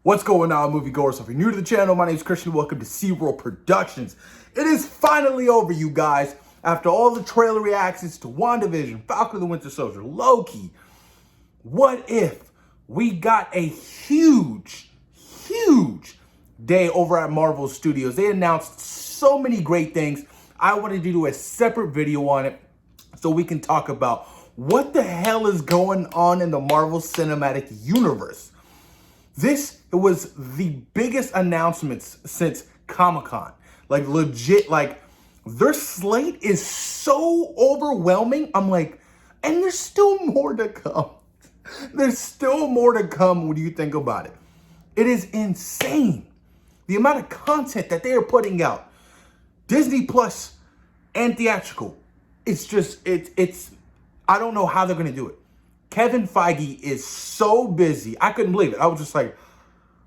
What's going on, moviegoers? So if you're new to the channel, my name is Christian. Welcome to SeaWorld Productions. It is finally over, you guys. After all the trailer reactions to WandaVision, Falcon and the Winter Soldier, Loki, what if we got a huge day over at Marvel Studios? They announced so many great things. I wanted to do a separate video on it so we can talk about what the hell is going on in the Marvel Cinematic Universe. This was the biggest announcements since Comic-Con. Like, legit, like, their slate is so overwhelming. I'm like, and there's still more to come. There's still more to come when you think about it. It is insane. The amount of content that they are putting out. Disney Plus and theatrical. It's just, it's I don't know how they're going to do it. Kevin Feige is so busy. I couldn't believe it. I was just like,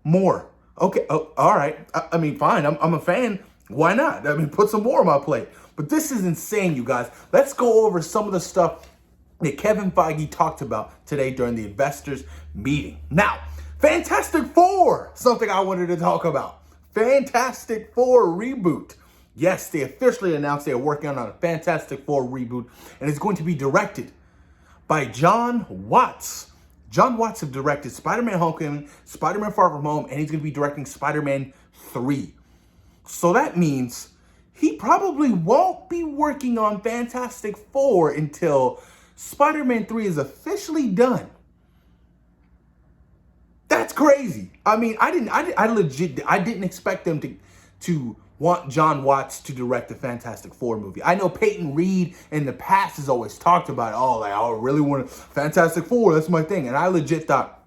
more. Okay, oh, all right. I mean, fine. I'm a fan. Why not? I mean, put some more on my plate. But this is insane, you guys. Let's go over some of the stuff that Kevin Feige talked about today during the investors meeting. Now, Fantastic Four, something I wanted to talk about. Fantastic Four reboot. Yes, they officially announced they are working on a Fantastic Four reboot, and it's going to be directed by Jon Watts. Jon Watts have directed Spider-Man Homecoming, Spider-Man Far From Home, and he's going to be directing Spider-Man 3. So that means he probably won't be working on Fantastic Four until Spider-Man 3 is officially done. That's crazy. I mean, I didn't expect them to want Jon Watts to direct the Fantastic Four movie. I know Peyton Reed in the past has always talked about, oh, like, I really want Fantastic Four. That's my thing. And I legit thought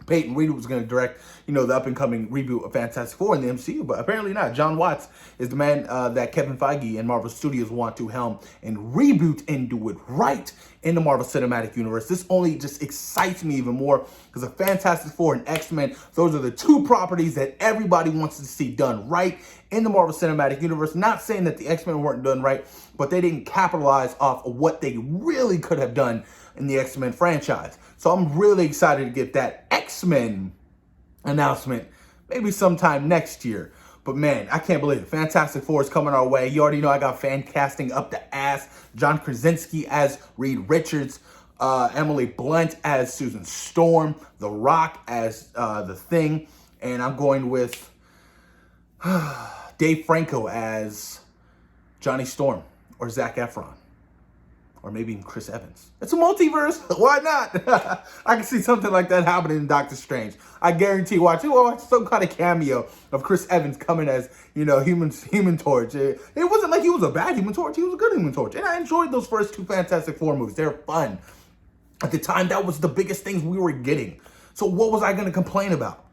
Peyton Reed was going to direct, the up-and-coming reboot of Fantastic Four in the MCU, but apparently not. Jon Watts is the man that Kevin Feige and Marvel Studios want to helm and reboot and do it right in the Marvel Cinematic Universe. This only just excites me even more because the Fantastic Four and X-Men, those are the two properties that everybody wants to see done right in the Marvel Cinematic Universe. Not saying that the X-Men weren't done right, but they didn't capitalize off of what they really could have done in the X-Men franchise. So I'm really excited to get that X-Men announcement maybe sometime next year. But man, I can't believe it. Fantastic Four is coming our way. You already know I got fan casting up the ass. John Krasinski as Reed Richards, Emily Blunt as Susan Storm, The Rock as The Thing, and I'm going with Dave Franco as Johnny Storm or Zac Efron. Or maybe even Chris Evans. It's a multiverse. Why not? I can see something like that happening in Doctor Strange. I guarantee watch some kind of cameo of Chris Evans coming as, Human Torch. It wasn't like he was a bad Human Torch. He was a good Human Torch. And I enjoyed those first two Fantastic Four movies. They're fun. At the time, that was the biggest things we were getting. So what was I going to complain about?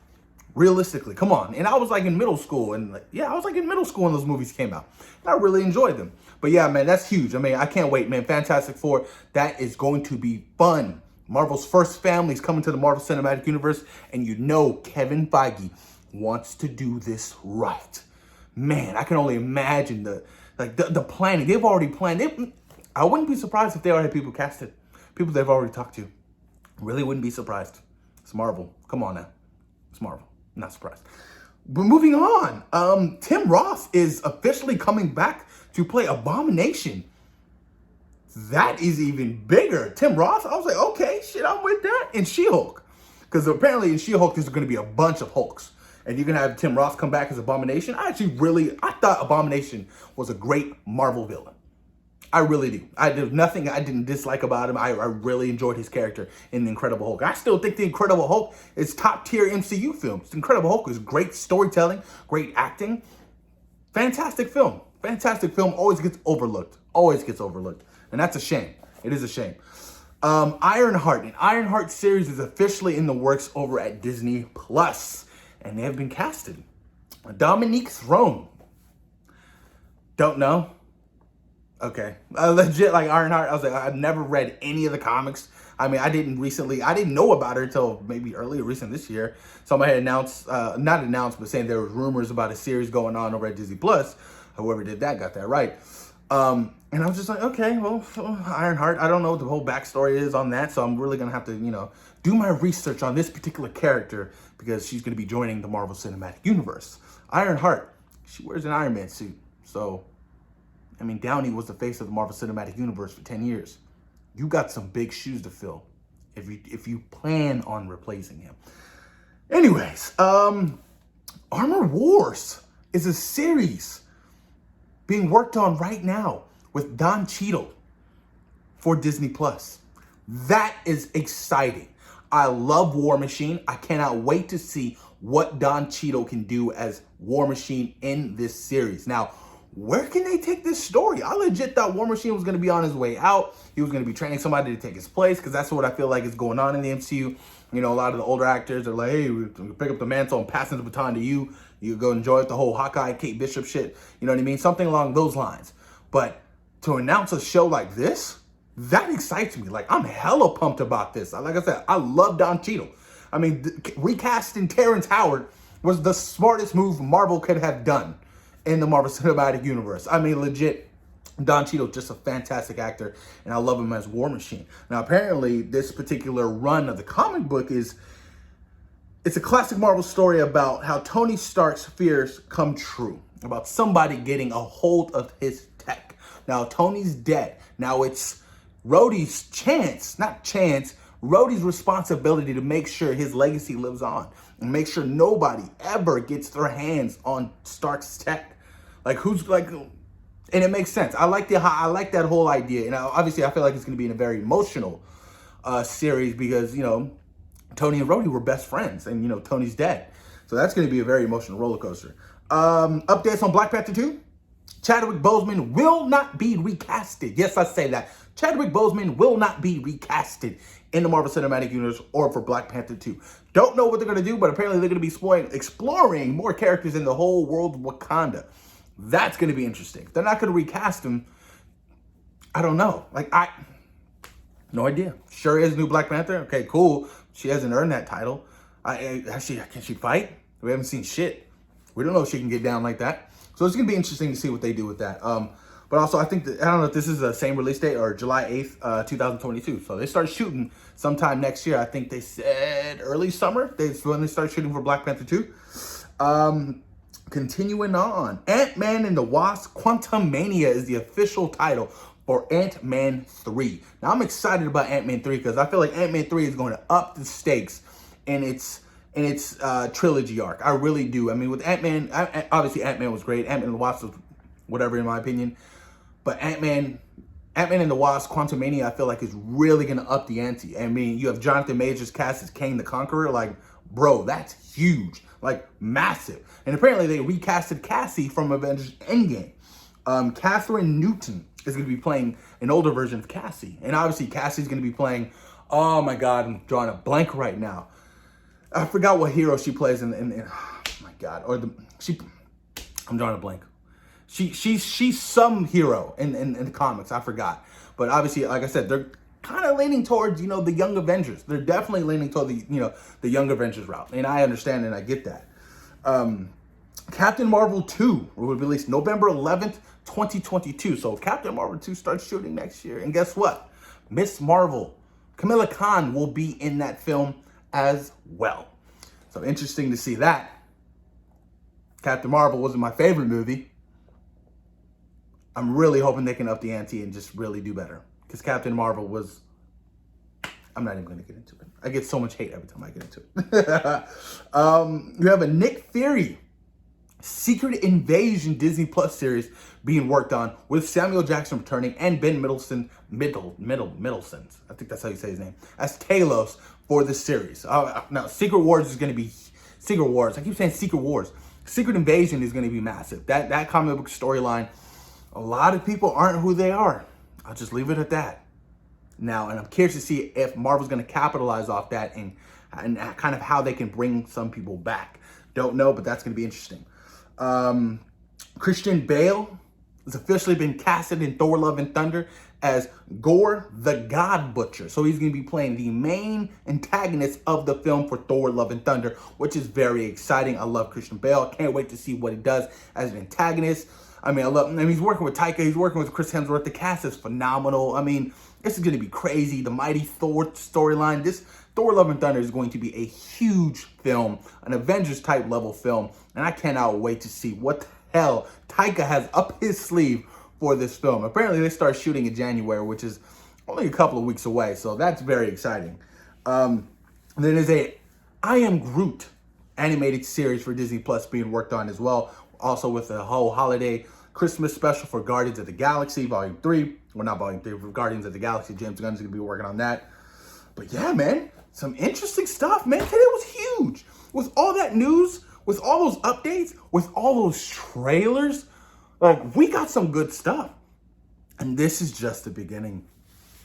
Realistically, come on. And I was like in middle school, and I was like in middle school when those movies came out. And I really enjoyed them. But yeah, man, that's huge. I mean, I can't wait, man. Fantastic Four, that is going to be fun. Marvel's first family is coming to the Marvel Cinematic Universe, and Kevin Feige wants to do this right. Man, I can only imagine the planning. They've already planned. I wouldn't be surprised if they already had people casted. People they've already talked to. Really wouldn't be surprised. It's Marvel. Come on now. It's Marvel. Not surprised. But moving on, Tim Roth is officially coming back to play Abomination. That is even bigger. Tim Roth, I was like, okay, shit, I'm with that. And She-Hulk. Because apparently in She-Hulk, there's going to be a bunch of Hulks. And you're going to have Tim Roth come back as Abomination. I thought Abomination was a great Marvel villain. I really do. There's nothing I didn't dislike about him. I really enjoyed his character in The Incredible Hulk. I still think The Incredible Hulk is top tier MCU films. The Incredible Hulk is great storytelling, great acting. Fantastic film. Fantastic film always gets overlooked. Always gets overlooked. And that's a shame. It is a shame. Ironheart. An Ironheart series is officially in the works over at Disney Plus. And they have been casted. Dominique Throne. Don't know. Okay. Legit, like Ironheart, I was like, I've never read any of the comics. I mean, I didn't know about her until maybe recent this year. Somebody had not announced, but saying there was rumors about a series going on over at Disney Plus. Whoever did that got that right. And I was just like, okay, well, Ironheart, I don't know what the whole backstory is on that, so I'm really going to have to, do my research on this particular character because she's going to be joining the Marvel Cinematic Universe. Ironheart, she wears an Iron Man suit. So, I mean, Downey was the face of the Marvel Cinematic Universe for 10 years. You got some big shoes to fill if you plan on replacing him. Anyways, Armor Wars is a series being worked on right now with Don Cheadle for Disney Plus. That is exciting. I love War Machine. I cannot wait to see what Don Cheadle can do as War Machine in this series. Now, where can they take this story? I legit thought War Machine was going to be on his way out. He was going to be training somebody to take his place, because that's what I feel like is going on in the MCU. A lot of the older actors are like, hey, we pick up the mantle and passing the baton to you. You go enjoy it, the whole Hawkeye, Kate Bishop shit. You know what I mean? Something along those lines. But to announce a show like this, that excites me. Like, I'm hella pumped about this. Like I said, I love Don Cheadle. I mean, recasting Terrence Howard was the smartest move Marvel could have done in the Marvel Cinematic Universe. I mean, legit, Don Cheadle, just a fantastic actor, and I love him as War Machine. Now, apparently, this particular run of the comic book it's a classic Marvel story about how Tony Stark's fears come true, about somebody getting a hold of his tech. Now, Tony's dead. Now, it's Rhodey's Rhodey's responsibility to make sure his legacy lives on and make sure nobody ever gets their hands on Stark's tech. And it makes sense. I like that whole idea. And obviously, I feel like it's going to be in a very emotional series because, Tony and Rhodey were best friends, and, Tony's dead. So that's going to be a very emotional roller coaster. Updates on Black Panther 2. Chadwick Boseman will not be recasted. Yes, I say that. Chadwick Boseman will not be recasted in the Marvel Cinematic Universe or for Black Panther 2. Don't know what they're going to do, but apparently they're going to be exploring more characters in the whole world of Wakanda. That's going to be interesting. If they're not going to recast him, I don't know. No idea. Sure is new Black Panther. Okay, cool. She hasn't earned that title. Can she fight? We haven't seen shit. We don't know if she can get down like that. So it's going to be interesting to see what they do with that. But also, I don't know if this is the same release date or July 8th, 2022. So they start shooting sometime next year. I think they said early summer. That's when they start shooting for Black Panther 2. Continuing on, Antman and the Wasp Quantumania is the official title for Ant-Man 3. Now, I'm excited about Ant-Man 3 because I feel like Ant-Man 3 is going to up the stakes in its trilogy arc. I really do. I mean, with Ant-Man, obviously Ant-Man was great. Ant-Man and the Wasp was whatever, in my opinion. But Ant-Man and the Wasp Quantumania, I feel like, is really going to up the ante. I mean, you have Jonathan Majors cast as Kang the Conqueror. Like, bro, that's huge. Like, massive. And apparently they recasted Cassie from Avengers Endgame. Catherine Newton is going to be playing an older version of Cassie. And obviously Cassie's going to be playing, oh my God, I'm drawing a blank right now. I forgot what hero she plays in oh my God. I'm drawing a blank. She's some hero in the comics. I forgot. But obviously, like I said, they're kind of leaning towards, the Young Avengers. They're definitely leaning toward the Young Avengers route. And I understand and I get that. Captain Marvel 2 will be released November 11th, 2022. So Captain Marvel 2 starts shooting next year. And guess what? Miss Marvel, Kamala Khan, will be in that film as well. So interesting to see that. Captain Marvel wasn't my favorite movie. I'm really hoping they can up the ante and just really do better. Because Captain Marvel was... I'm not even going to get into it. I get so much hate every time I get into it. You have a Nick Fury Secret Invasion Disney Plus series being worked on with Samuel Jackson returning and Ben Middleton, I think that's how you say his name, as Talos for the series. Now, Secret Wars is going to be... Secret Wars. I keep saying Secret Wars. Secret Invasion is going to be massive. That comic book storyline, a lot of people aren't who they are. I'll just leave it at that. Now, and I'm curious to see if Marvel's going to capitalize off that and kind of how they can bring some people back. Don't know, but that's going to be interesting. Christian Bale has officially been casted in Thor: Love and Thunder as Gore the God Butcher. So he's going to be playing the main antagonist of the film for Thor: Love and Thunder, which is very exciting. I love Christian Bale. Can't wait to see what he does as an antagonist. I mean, I love him. I mean, he's working with Taika. He's working with Chris Hemsworth. The cast is phenomenal. I mean, this is going to be crazy. The Mighty Thor storyline. This Thor Love and Thunder is going to be a huge film, an Avengers-type level film. And I cannot wait to see what the hell Taika has up his sleeve for this film. Apparently, they start shooting in January, which is only a couple of weeks away. So that's very exciting. There is a I Am Groot animated series for Disney Plus being worked on as well. Also with a whole holiday Christmas special for Guardians of the Galaxy Volume 3. Well, not Volume 3, for Guardians of the Galaxy. James Gunn is going to be working on that. But yeah, man, some interesting stuff, man. Today was huge. With all that news, with all those updates, with all those trailers, like, we got some good stuff. And this is just the beginning.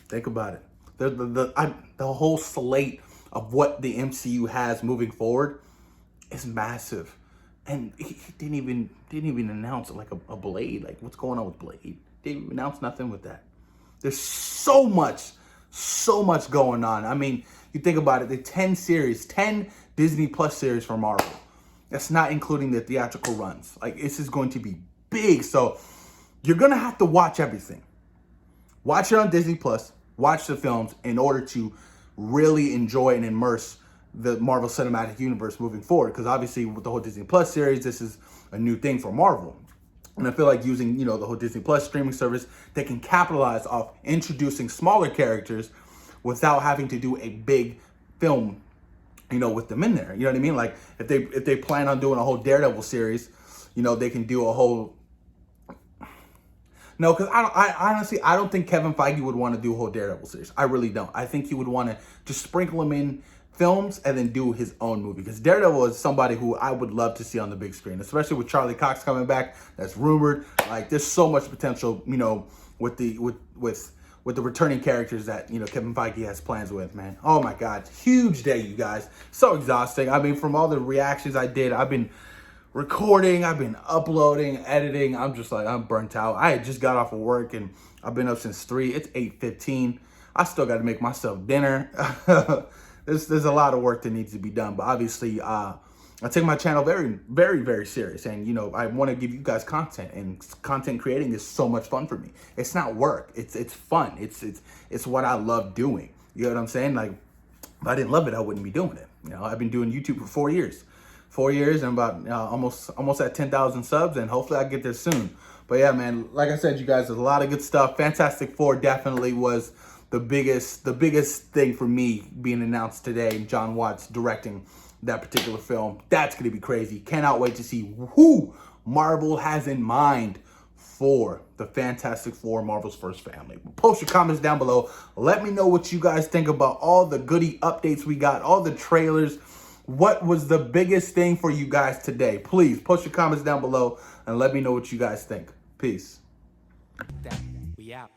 Think about it. The whole slate of what the MCU has moving forward is massive. And he didn't even announce like a Blade. Like, what's going on with Blade? Didn't even announce nothing with that. There's so much going on. I mean, you think about it, the 10 Disney Plus series for Marvel. That's not including the theatrical runs. Like, this is going to be big. So you're going to have to watch everything. Watch it on Disney Plus. Watch the films in order to really enjoy and immerse the Marvel Cinematic Universe moving forward. Because obviously with the whole Disney Plus series, this is a new thing for Marvel. And I feel like using, the whole Disney Plus streaming service, they can capitalize off introducing smaller characters without having to do a big film, with them in there. You know what I mean? Like, if they plan on doing a whole Daredevil series, they can do a whole... No, because I honestly don't think Kevin Feige would want to do a whole Daredevil series. I really don't. I think he would want to just sprinkle him in films and then do his own movie. Because Daredevil is somebody who I would love to see on the big screen, especially with Charlie Cox coming back. That's rumored. Like, there's so much potential, with the returning characters that Kevin Feige has plans with, man. Oh my God, huge day, you guys. So exhausting. I mean, from all the reactions I did, I've been recording, I've been uploading, editing. I'm just like, I'm burnt out. I had just got off of work and I've been up since 3. It's 8:15. I still got to make myself dinner. There's a lot of work that needs to be done, but obviously I take my channel very, very, very serious. And, I want to give you guys content, and content creating is so much fun for me. It's not work. It's fun. It's what I love doing. You know what I'm saying? Like, if I didn't love it, I wouldn't be doing it. I've been doing YouTube for 4 years. 4 years and about almost at 10,000 subs, and hopefully I get there soon. But yeah, man, like I said, you guys, there's a lot of good stuff. Fantastic Four definitely was the biggest thing for me being announced today. John Watts directing that particular film. That's going to be crazy. Cannot wait to see who Marvel has in mind for the Fantastic Four, Marvel's first family. Post your comments down below. Let me know what you guys think about all the goody updates we got, all the trailers. What was the biggest thing for you guys today? Please post your comments down below and let me know what you guys think. Peace. We out.